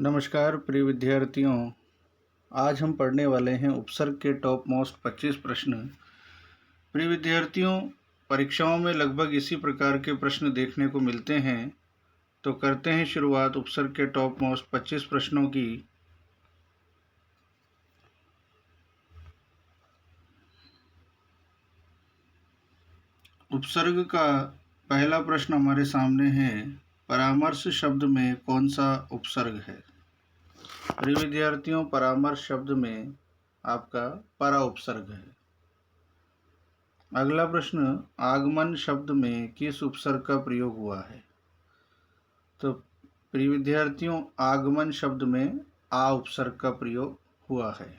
नमस्कार प्रिय विद्यार्थियों। आज हम पढ़ने वाले हैं उपसर्ग के टॉप मोस्ट 25 प्रश्न। प्रिय विद्यार्थियों, परीक्षाओं में लगभग इसी प्रकार के प्रश्न देखने को मिलते हैं, तो करते हैं शुरुआत उपसर्ग के टॉप मोस्ट 25 प्रश्नों की। उपसर्ग का पहला प्रश्न हमारे सामने है, परामर्श शब्द में कौन सा उपसर्ग है? प्रिय विद्यार्थियों, परामर्श शब्द में आपका परा उपसर्ग है। अगला प्रश्न, आगमन शब्द में किस उपसर्ग का प्रयोग हुआ है? तो प्रिय विद्यार्थियों, आगमन शब्द में आ उपसर्ग का प्रयोग हुआ है।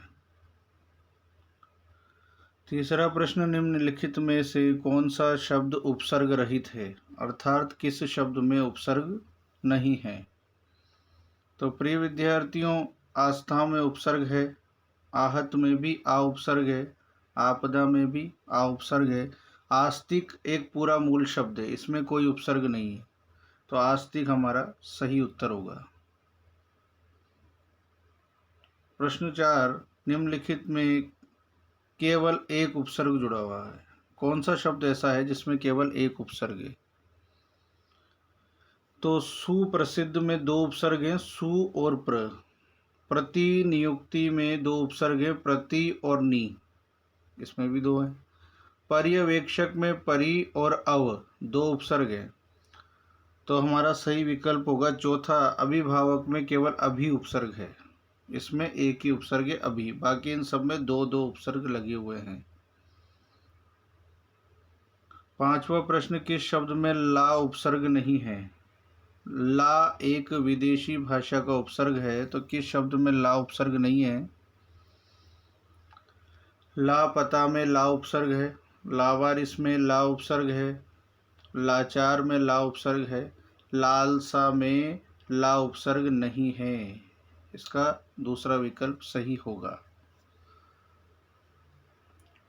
तीसरा प्रश्न, निम्नलिखित में से कौन सा शब्द उपसर्ग रहित है, अर्थात किस शब्द में उपसर्ग नहीं है? तो प्रिय विद्यार्थियों, आस्था में उपसर्ग है, आहत में भी आ उपसर्ग है, आपदा में भी आ उपसर्ग है, आस्तिक एक पूरा मूल शब्द है, इसमें कोई उपसर्ग नहीं है, तो आस्तिक हमारा सही उत्तर होगा। प्रश्न 4, निम्नलिखित में केवल एक उपसर्ग जुड़ा हुआ है, कौन सा शब्द ऐसा है जिसमें केवल एक उपसर्ग है? तो सुप्रसिद्ध में दो उपसर्ग हैं, सु और प्र। प्रतिनियुक्ति में दो उपसर्ग हैं, प्रति और नी, इसमें भी दो हैं। पर्यवेक्षक में परि और अव दो उपसर्ग हैं, तो हमारा सही विकल्प होगा चौथा। अभिभावक में केवल अभी उपसर्ग है, इसमें एक ही उपसर्ग है अभी, बाकी इन सब में दो दो उपसर्ग लगे हुए हैं। पांचवा प्रश्न, किस शब्द में ला उपसर्ग नहीं है? ला एक विदेशी भाषा का उपसर्ग है, तो किस शब्द में ला उपसर्ग नहीं है? लापता में ला उपसर्ग है, लावारिस में ला उपसर्ग है, लाचार में ला उपसर्ग है, लालसा में ला उपसर्ग नहीं है, इसका दूसरा विकल्प सही होगा।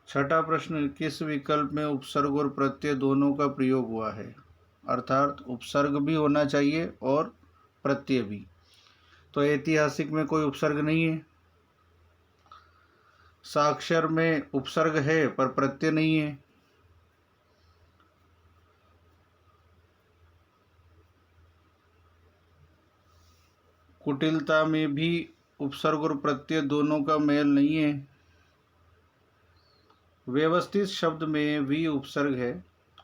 छठा प्रश्न, किस विकल्प में उपसर्ग और प्रत्यय दोनों का प्रयोग हुआ है, अर्थात उपसर्ग भी होना चाहिए और प्रत्यय भी? तो ऐतिहासिक में कोई उपसर्ग नहीं है, साक्षर में उपसर्ग है पर प्रत्यय नहीं है, कुटिलता में भी उपसर्ग और प्रत्यय दोनों का मेल नहीं है, व्यवस्थित शब्द में वी उपसर्ग है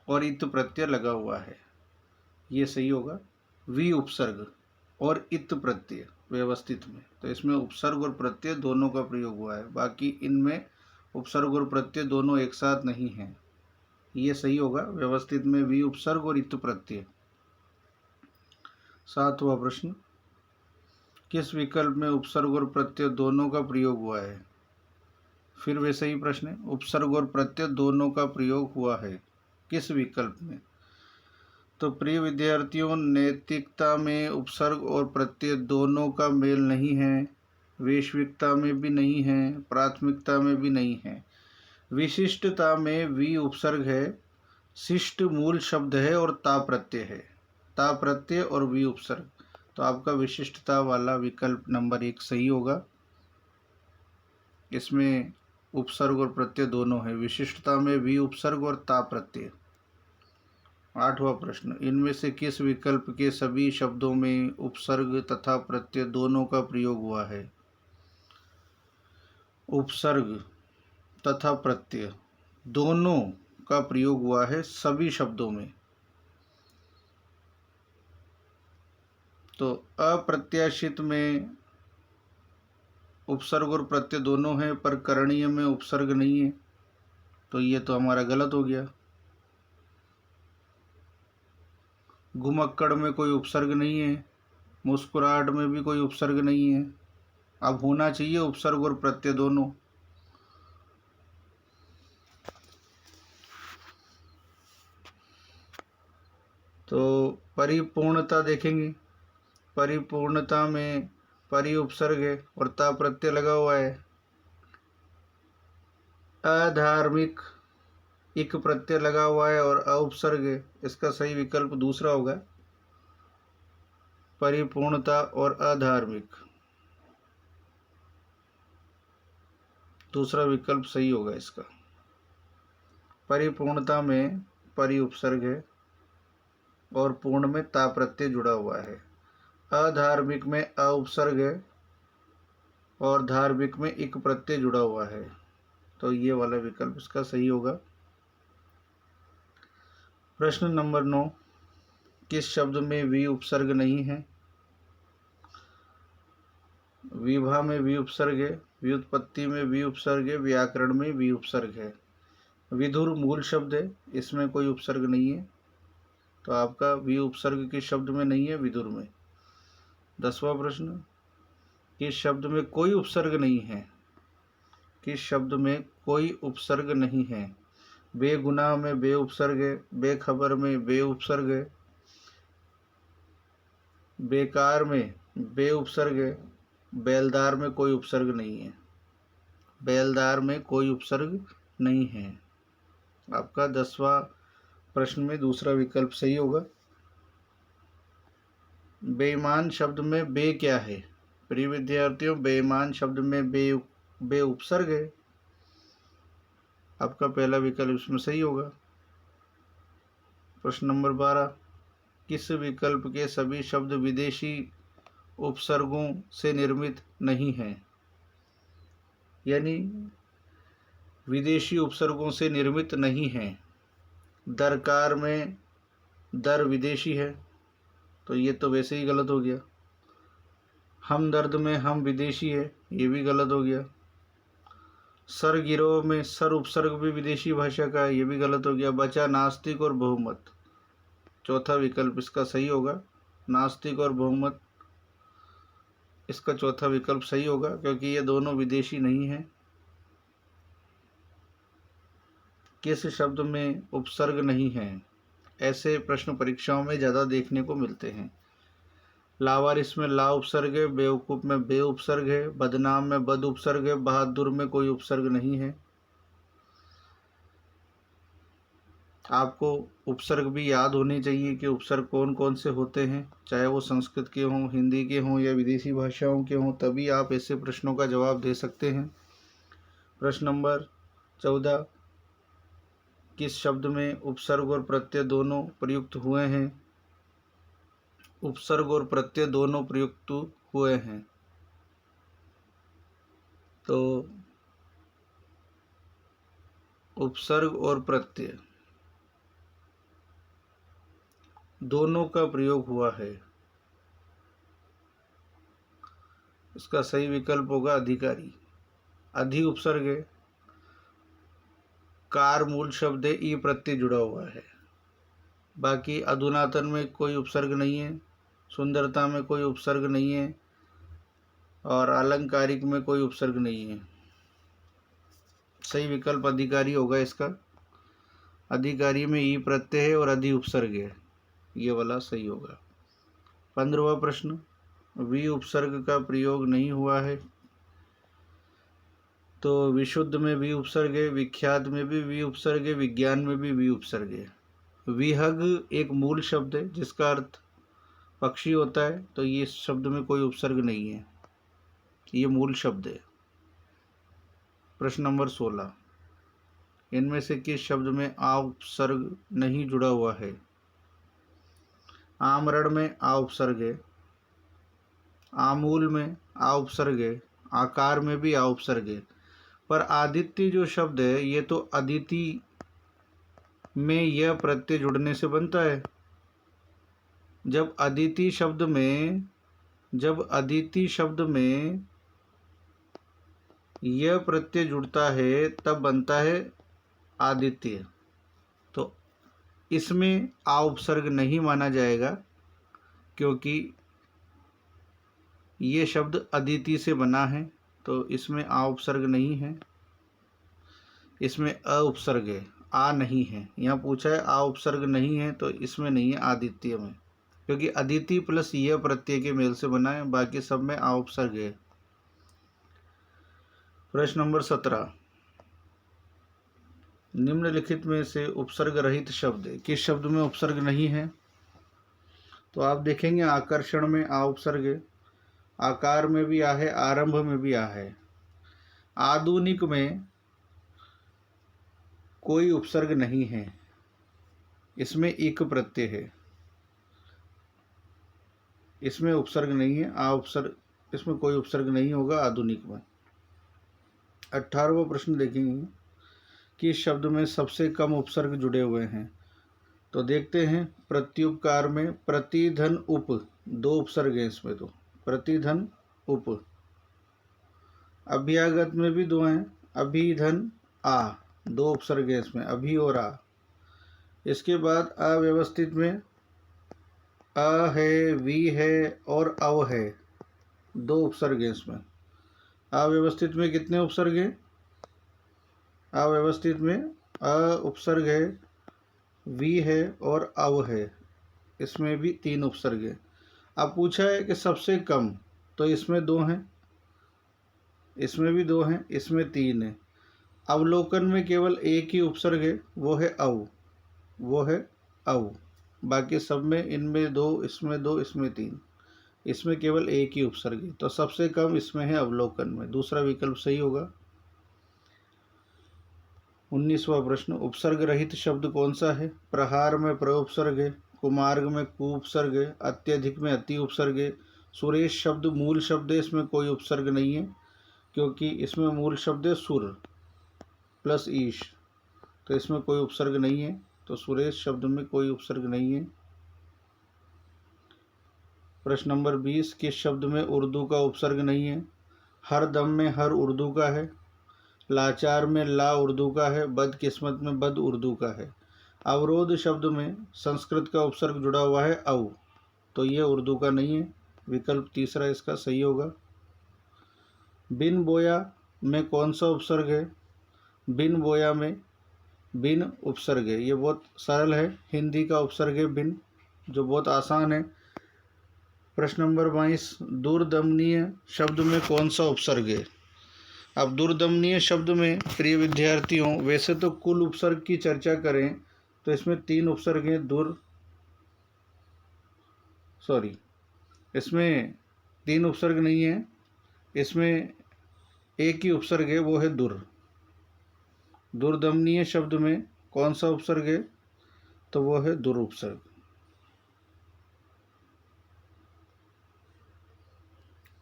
और इत प्रत्यय लगा हुआ है, ये सही होगा। वी उपसर्ग और इत प्रत्यय व्यवस्थित में, तो इसमें उपसर्ग और प्रत्यय दोनों का प्रयोग हुआ है, बाकी इनमें उपसर्ग और प्रत्यय दोनों एक साथ नहीं है, ये सही होगा। व्यवस्थित में वी उपसर्ग और इत प्रत्यय। सातवां प्रश्न, किस विकल्प में उपसर्ग और प्रत्यय दोनों का प्रयोग हुआ है? फिर वैसे ही प्रश्न है, उपसर्ग और प्रत्यय दोनों का प्रयोग हुआ है, किस विकल्प में? तो प्रिय विद्यार्थियों, नैतिकता में उपसर्ग और प्रत्यय दोनों का मेल नहीं है, वैश्विकता में भी नहीं है, प्राथमिकता में भी नहीं है। विशिष्टता में वी उपसर्ग है, शिष्ट मूल शब्द है और ता प्रत्यय है, ता प्रत्यय और वी उपसर्ग, तो आपका विशिष्टता वाला विकल्प नंबर 1 सही होगा। इसमें उपसर्ग और प्रत्यय दोनों है, विशिष्टता में वी उपसर्ग और ता प्रत्यय। आठवां प्रश्न, इनमें से किस विकल्प के सभी शब्दों में उपसर्ग तथा प्रत्यय दोनों का प्रयोग हुआ है? उपसर्ग तथा प्रत्यय दोनों का प्रयोग हुआ है सभी शब्दों में, तो अप्रत्याशित में उपसर्ग और प्रत्यय दोनों हैं पर करणीय में उपसर्ग नहीं है, तो ये तो हमारा गलत हो गया। घुमक्कड़ में कोई उपसर्ग नहीं है, मुस्कुराहट में भी कोई उपसर्ग नहीं है, अब होना चाहिए उपसर्ग और प्रत्यय दोनों। तो परिपूर्णता देखेंगे, परिपूर्णता में परि उपसर्ग है और ता प्रत्यय लगा हुआ है। अधार्मिक इक प्रत्यय लगा हुआ है और अ उपसर्ग है, इसका सही विकल्प दूसरा होगा। परिपूर्णता और अधार्मिक। दूसरा विकल्प सही होगा इसका। परिपूर्णता में परि उपसर्ग है और पूर्ण में ता प्रत्यय जुड़ा हुआ है। अधार्मिक में अ उपसर्ग है और धार्मिक में इक प्रत्यय जुड़ा हुआ है। तो ये वाला विकल्प इसका सही होगा। प्रश्न नंबर 9, किस शब्द में वी उपसर्ग नहीं है? विभा में वी उपसर्ग है, व्युत्पत्ति में वी उपसर्ग है, व्याकरण में वी उपसर्ग है। विधुर मूल शब्द है, इसमें कोई उपसर्ग नहीं है, तो आपका वी उपसर्ग किस शब्द में नहीं है? विधुर में। 10वां प्रश्न, किस शब्द में कोई उपसर्ग नहीं है? किस शब्द में कोई उपसर्ग नहीं है? बेगुनाह में बे उपसर्ग है, बेखबर में बे उपसर्ग है, बेकार में बे उपसर्ग है, बेलदार में कोई उपसर्ग नहीं है। बेलदार में कोई उपसर्ग नहीं है। आपका 10वां प्रश्न में दूसरा विकल्प सही होगा। बेईमान शब्द में बे क्या है? प्रिय विद्यार्थियों, बेईमान शब्द में बे उपसर्ग है। आपका पहला विकल्प इसमें सही होगा। प्रश्न नंबर 12, किस विकल्प के सभी शब्द विदेशी उपसर्गों से निर्मित नहीं हैं? यानी विदेशी उपसर्गों से निर्मित नहीं हैं। दरकार में दर विदेशी है, तो ये तो वैसे ही गलत हो गया। हमदर्द में हम विदेशी है, ये भी गलत हो गया। सर गिरोह में सर उपसर्ग भी विदेशी भाषा का है, ये भी गलत हो गया। बचा नास्तिक और बहुमत। चौथा विकल्प इसका सही होगा। नास्तिक और बहुमत, इसका चौथा विकल्प सही होगा क्योंकि ये दोनों विदेशी नहीं हैं। किस शब्द में उपसर्ग नहीं है? ऐसे प्रश्न परीक्षाओं में ज़्यादा देखने को मिलते हैं। लावारिस में ला उपसर्ग है, बेवकूफ़ में बे उपसर्ग है, बदनाम में बद उपसर्ग है, बहादुर में कोई उपसर्ग नहीं है। आपको उपसर्ग भी याद होने चाहिए कि उपसर्ग कौन कौन से होते हैं, चाहे वो संस्कृत के हों, हिंदी के हों या विदेशी भाषाओं के हों, तभी आप ऐसे प्रश्नों का जवाब दे सकते हैं। प्रश्न नंबर 14, किस शब्द में उपसर्ग और प्रत्यय दोनों प्रयुक्त हुए हैं? उपसर्ग और प्रत्यय दोनों प्रयुक्त हुए हैं, तो उपसर्ग और प्रत्यय दोनों का प्रयोग हुआ है। इसका सही विकल्प होगा अधिकारी। अधि उपसर्ग है, कार मूल शब्द है, ई प्रत्यय जुड़ा हुआ है। बाकी अधुनातन में कोई उपसर्ग नहीं है, सुंदरता में कोई उपसर्ग नहीं है और अलंकारिक में कोई उपसर्ग नहीं है। सही विकल्प अधिकारी होगा इसका। अधिकारी में ई प्रत्यय है और अधि उपसर्ग है, ये वाला सही होगा। 15वां प्रश्न, वी उपसर्ग का प्रयोग नहीं हुआ है, तो विशुद्ध में वी उपसर्ग है, विख्यात में भी वी उपसर्ग है, विज्ञान में भी वी उपसर्ग है। विहग एक मूल शब्द है जिसका अर्थ पक्षी होता है, तो ये शब्द में कोई उपसर्ग नहीं है, ये मूल शब्द है। प्रश्न नंबर 16, इनमें से किस शब्द में आ उपसर्ग नहीं जुड़ा हुआ है? आमरण में आ उपसर्ग है, आमूल में आ उपसर्ग है, आकार में भी आ उपसर्ग है, पर आदित्य जो शब्द है ये तो अदिति में यह प्रत्यय जुड़ने से बनता है। जब अदिति शब्द में यह प्रत्यय जुड़ता है तब बनता है आदित्य, तो इसमें आ उपसर्ग नहीं माना जाएगा क्योंकि ये शब्द अदिति से बना है, तो इसमें आ उपसर्ग नहीं है, इसमें अ उपसर्ग है, आ नहीं है। यहाँ पूछा है आ उपसर्ग नहीं है, तो इसमें नहीं है आदित्य में, क्योंकि अदिति प्लस यह प्रत्यय के मेल से बना है, बाकी सब में आ उपसर्ग है। प्रश्न नंबर 17, निम्नलिखित में से उपसर्ग रहित शब्द किस शब्द में उपसर्ग नहीं है? तो आप देखेंगे आकर्षण में आ उपसर्ग है, आकार में भी आ है, आरंभ में भी आ है। आधुनिक में कोई उपसर्ग नहीं है, इसमें इक प्रत्यय है, इसमें उपसर्ग नहीं है। आ उपसर्ग, इसमें कोई उपसर्ग नहीं होगा आधुनिक में। 18वां प्रश्न देखेंगे कि इस शब्द में सबसे कम उपसर्ग जुड़े हुए हैं। तो देखते हैं, प्रत्युपकार में प्रतिधन उप, 2 उपसर्ग हैं इसमें, तो प्रतिधन उप। अभ्यागत में भी 2 हैं, अभिधन आ, 2 उपसर्ग हैं इसमें, अभि और आ। इसके बाद अव्यवस्थित में अ है, वी है और अव है, 2 उपसर्ग हैं इसमें। अव्यवस्थित में कितने उपसर्ग हैं? अव्यवस्थित में अ उपसर्ग है, वी है और अव है, इसमें भी 3 उपसर्ग है। अब पूछा है कि सबसे कम, तो इसमें 2 हैं, इसमें भी 2 हैं, इसमें 3 है। अवलोकन में केवल एक ही उपसर्ग है, वो है अव, वो है अव। बाकी सब में, इनमें 2, इसमें 2, इसमें 3, इसमें केवल एक ही उपसर्ग है। तो सबसे कम इसमें है अवलोकन में, दूसरा विकल्प सही होगा। 19वां प्रश्न, उपसर्ग रहित शब्द कौन सा है? प्रहार में प्र उपसर्ग है, कुमार्ग में कु उपसर्ग है, अत्यधिक में अति उपसर्ग है। सुरेश शब्द मूल शब्द है, इसमें कोई उपसर्ग नहीं है, क्योंकि इसमें मूल शब्द है सुर प्लस ईश, तो इसमें कोई उपसर्ग नहीं है। तो सुरेश शब्द में कोई उपसर्ग नहीं है। प्रश्न नंबर 20, किस शब्द में उर्दू का उपसर्ग नहीं है? हर दम में हर उर्दू का है, लाचार में ला उर्दू का है, बदकिस्मत में बद उर्दू का है। अवरोध शब्द में संस्कृत का उपसर्ग जुड़ा हुआ है अव, तो ये उर्दू का नहीं है, विकल्प तीसरा इसका सही होगा। बिन बोया में कौन सा उपसर्ग है? बिन बोया में बिन उपसर्ग है, ये बहुत सरल है, हिंदी का उपसर्ग है बिन, जो बहुत आसान है। प्रश्न नंबर 22, दूरदमनीय शब्द में कौन सा उपसर्ग है? अब दूरदमनीय शब्द में प्रिय विद्यार्थियों, वैसे तो कुल उपसर्ग की चर्चा करें तो इसमें 3 उपसर्ग हैं, इसमें 3 उपसर्ग नहीं है, इसमें एक ही उपसर्ग है, वो है दुर। दूरदमनीय शब्द में कौन सा उपसर्ग है? तो वो है दुर उपसर्ग।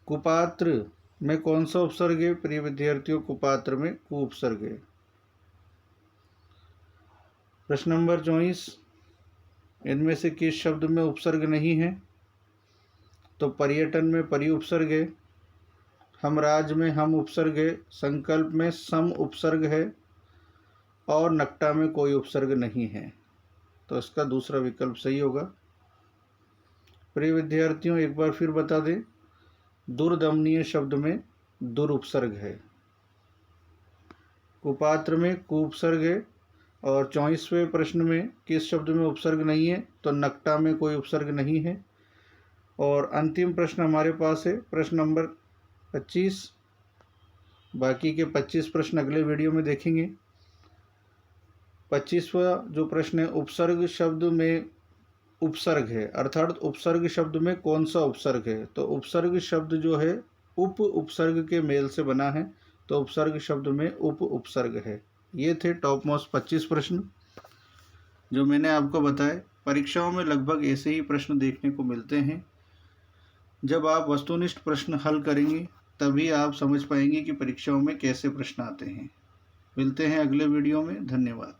कुपात्र में कौन सा उपसर्ग है? प्रिय विद्यार्थियों, कुपात्र में कु उपसर्ग है। प्रश्न नंबर 24, इनमें से किस शब्द में उपसर्ग नहीं है? तो पर्यटन में परि उपसर्ग है, हम राज में हम उपसर्ग है, संकल्प में सम उपसर्ग है और नक्टा में कोई उपसर्ग नहीं है, तो इसका दूसरा विकल्प सही होगा। प्रिय विद्यार्थियों, एक बार फिर बता दें, दूरदमनीय शब्द में दुर उपसर्ग है, कुपात्र में कु उपसर्ग है, और 24वें प्रश्न में किस शब्द में उपसर्ग नहीं है? तो नक्टा में कोई उपसर्ग नहीं है। और अंतिम प्रश्न हमारे पास है प्रश्न नंबर 25, बाकी के 25 प्रश्न अगले वीडियो में देखेंगे। 25वां जो प्रश्न है, उपसर्ग शब्द में उपसर्ग है, अर्थात उपसर्ग शब्द में कौन सा उपसर्ग है? तो उपसर्ग शब्द जो है उप उपसर्ग के मेल से बना है, तो उपसर्ग शब्द में उप उपसर्ग है। ये थे टॉप मोस्ट 25 प्रश्न जो मैंने आपको बताए। परीक्षाओं में लगभग ऐसे ही प्रश्न देखने को मिलते हैं। जब आप वस्तुनिष्ठ प्रश्न हल करेंगे तभी आप समझ पाएंगे कि परीक्षाओं में कैसे प्रश्न आते हैं। मिलते हैं अगले वीडियो में, धन्यवाद।